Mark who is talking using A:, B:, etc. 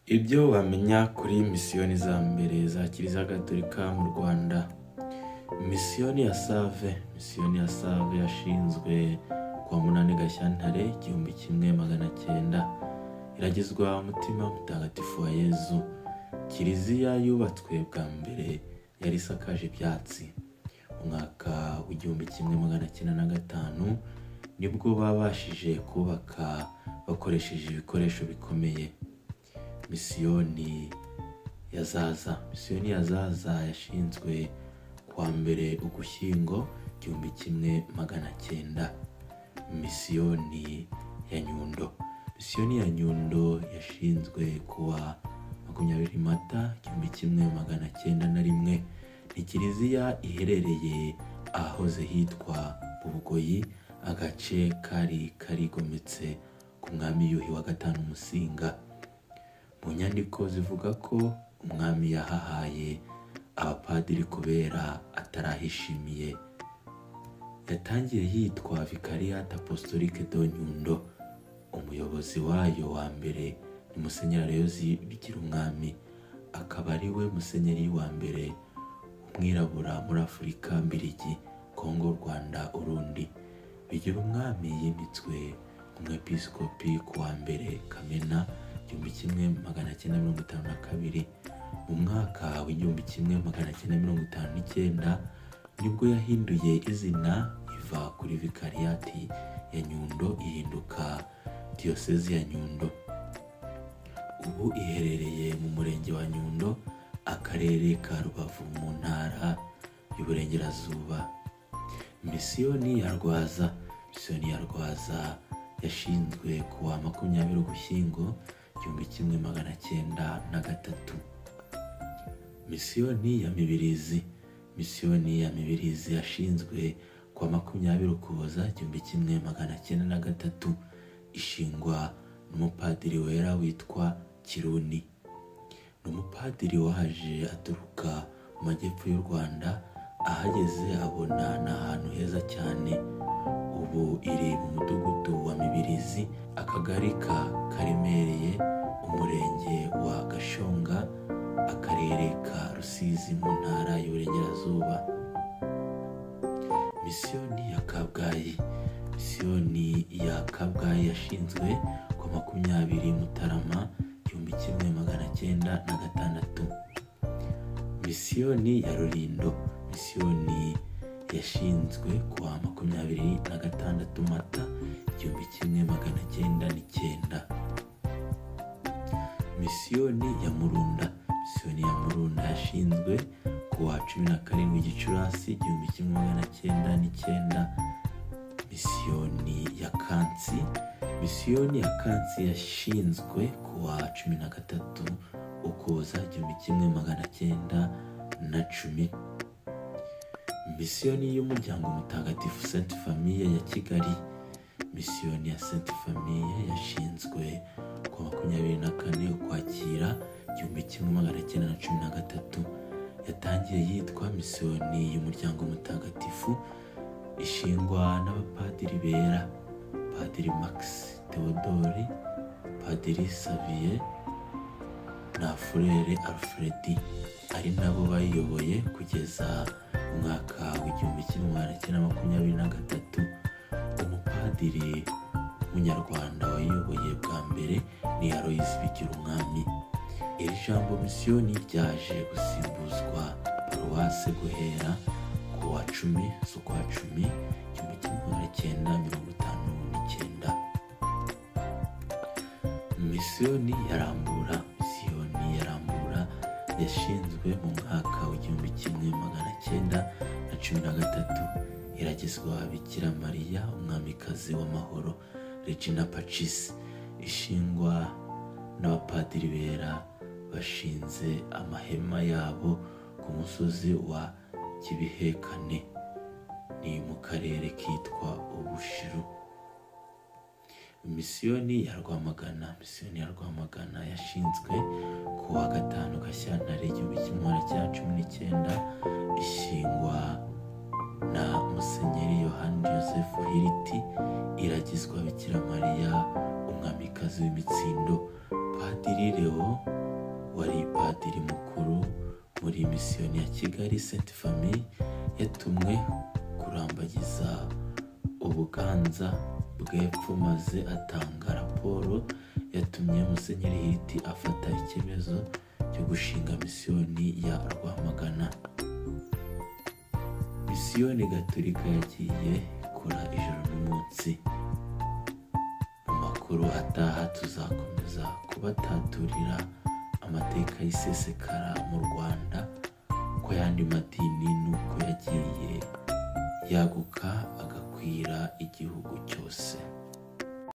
A: Ibyo bamenya kuri misiyoni za mbere za Kiliziya Gatolika mu Rwanda. Misiyoni ya Save yashinzwe kwa 8 Gashyantare 1900. Iragizwa umutima mutagatifu wa Yezu. Kiliziya yubatswe bwa mbere yari isakaje ibyatsi. Umwaka w'1905 nibwo babashije kubaka bakoresheje ibikoresho bikomeye. Misiyoni ya Zaza yashinzwe kwa mbere Ugushyingo 1900. Misiyoni ya Nyundo yashinzwe kuwa 20 Mata 1901. Ni kiliziya iherereye ahahoze hitwa Bugoyi, agace kari karigometse ku mwami Yuhi wa gatanu Musinga. Mu nyandiko zivuga ko umwami yahahaye abapadiri kubera atarahishimiye. Yatangiye yitwa Vicariat Apostolique de Nyundo. Umuyobozi wayo wa mbere ni Musenyeri Aloyosi Bigirumwami, akaba ari we musenyeri wa mbere umwirabura muri Afurika Mbiligi, Kongo, Rwanda, Urundi. Bigirumwami yimitswe umwepiskopi kuwa mbere Kamena 1952. Mu mwaka w'1959 nibwo yahinduye izina iva kuri Vikariyati ya Nyundo ihinduka Diyosezi ya Nyundo. Ubu iherereye mu murenge wa Nyundo, akarere ka Rubavu, mu ntara y'Uburengerazuba. Misiyoni ya Rwaza yashinzwe kuwa 20 Ugushyingo 1903. Misiyoni ya Mibirizi yashinzwe kuwa 20 Ukuboza 1903. Ishingwa n'umupadiri wera witwa Kiruni. Ni umupadiri waje aturuka mu majyepfo y'u Rwanda. Ahageze abona ni ahantu heza cyane. Ubu iri mu mudugudu wa Mibirizi, akagari ka Karemereye, umurenge wa Gashonga, akarere ka Rusizi, mu ntara y'Uburengerazuba. Misiyoni ya Kabgayi yashinzwe ku 20 Mutarama 1906. Misiyoni ya Rulindo yashinzwe kuwa 26 Mata 1909. Misiyoni ya Murunda yashinzwe kuwa 17 Gicurasi 1909. Misiyoni ya Kansi yashinzwe kuwa 13 Ukuboza 1910. Misiyoni y'umuryango mutagatifu Sainte Famille ya Kigali. Misiyoni ya Sainte Famille yashinzwe kuwa 24 Ukwakira 1913. Yatangiye yitwa Misiyoni y'umuryango mutagatifu, ishingwa n'abapadiri bera, Padiri Max Theodore, Padiri Savier na Frere Alfredi, ari nabo bayiyoboye kugeza umwaka w'1923. Umupadiri w'umunyarwanda wayiyoboye bwa mbere ni Aloyosi Bigirumwami. Iri jambo misiyoni ryaje gusimbuzwa paruwase guhera kuwa 10 z'ukwa 10 1959. Misiyoni ya Rambura yashinzwe mu mwaka w'1913. Iragizwa Bikira Mariya umwamikazi w'amahoro, Regina Pacis. Ishingwa n'abapadiri bera bashinze amahema yabo ku musozi wa Kibihekane, ni mu karere kitwa Ubushiru. Misiyoni ya Rwamagana yashinzwe kuwa 5 Gashyantare 1919. Ishingwa na Musenyeri Yohani Joseph Hiriti. Iragizwa Bikira Mariya umwamikazi w'imitsindo, Padiri Leo wari padiri mukuru muri misiyoni ya Kigali Sainte Famille yatumwe kurambagiza ubuganza bw'epfo, maze atanga raporo yatumye Musenyeri Hiti afata icyemezo cyo gushinga misiyoni ya Rwamagana. Misiyoni Gatolika yagiye ikora ijoro n'umunsi. Mu makuru ataha tuzakomeza kubataturira amateka y'isesekara mu Rwanda, ko yandi madini nuko yagiye yaguka agakwira igihugu cyose.